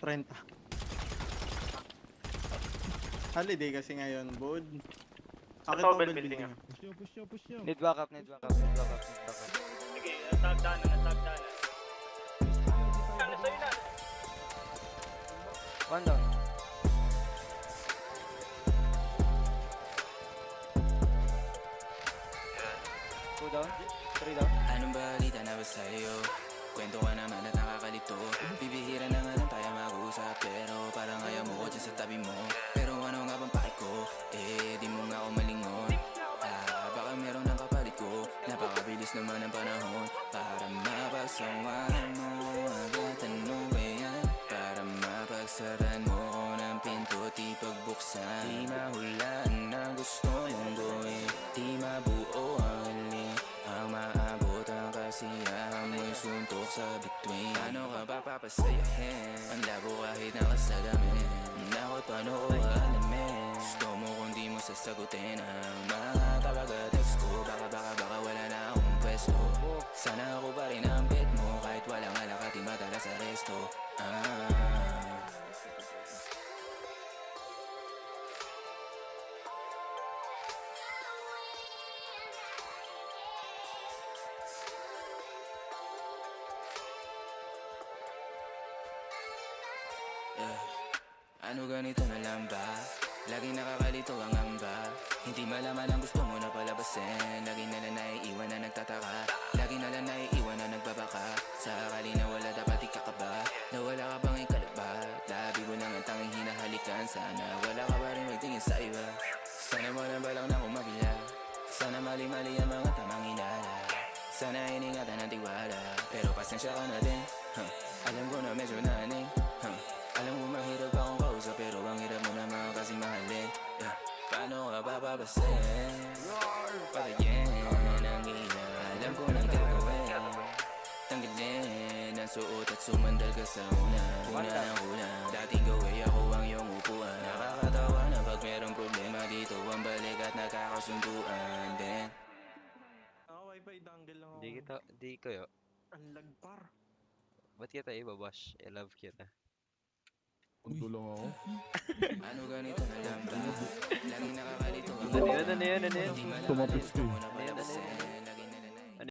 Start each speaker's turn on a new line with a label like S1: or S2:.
S1: 30. Holiday kasi ngayon, bud. Akit
S2: Sa
S1: mo
S2: Tobel
S1: building
S2: building,
S1: niya.
S3: Push nyo.
S4: Need backup, need backup, need backup, need backup.
S2: Sige, natagdanan. Ano sa'yo na?
S4: One down. Two down, three down.
S5: Anong balita na ba sa'yo? Kwento ka naman at nakakalito. Bibihira na nga lang tayo mag-usap, pero parang ayaw mo ko dyan sa tabi mo. Pero ano nga bang pake ko? Eh, di mo nga ako malingon. Baka meron ng kapalit ko. Napakabilis naman ang panahon. Para mapagsawahan mo agad, ano ba yan? Para mapagsaran mo ko ng pinto, di pagbuksan. Di mahulaan ang gusto mong gawin. Di mabuo ang hali. Ang maabot ang kasiyahan mo'y suntok sa bituin. Paano ka ba papasayahin? Ang labo kahit nakasalamin. Nakot paano ko alamin? Gusto mo kung di mo sasagutin ang mga tawaga-text ko. Baka wala na akong pwesto. Sana ako pa rin ang bet mo. Kahit walang alak at di madalas sa resto. Ano ganito na lang ba? Lagi nakakalito ang amba. Hindi malaman ang gusto mo na palabasin. Lagi na lang naiiwan na nagtataka. Lagi na lang naiiwan na nagbabaka. Sa akali na wala dapat ikakaba. Na wala ka bang ikalabat? Labi ko lang ang tanging hinahalikan. Sana wala ka ba rin magtingin sa iba. Sana mo lang balang na kumabila. Sana mali-mali ang mga tamang inala. Sana iningatan ang tiwala. Pero pasensya ka na din. Alam ko na medyo naning. Alam mo mahirap akong kausap, pero ang hirap mo naman kasing mahalin. Paano ka bababasin? Patayin ang ina. Alam ko nang gagawin. Tanggalin ang suot at sumandal ka sa una. Una ng ulan. Dating gawin ako ang iyong upuan. Nakakatawa na pag merong problema dito ang balik at nagkakasunduan din.
S2: Wifi dangle lang ako.
S4: Di kayo.
S2: Ang lagpar.
S4: Ba't kita ibabash? I love kita.
S3: Punto lang ako.
S5: Ano ganito na lang ba? Laging nakakalito ang
S4: Ano yun?
S5: Hindi
S3: Tumapit
S5: gusto
S3: ko
S5: mo
S3: eh.
S5: na palabasin.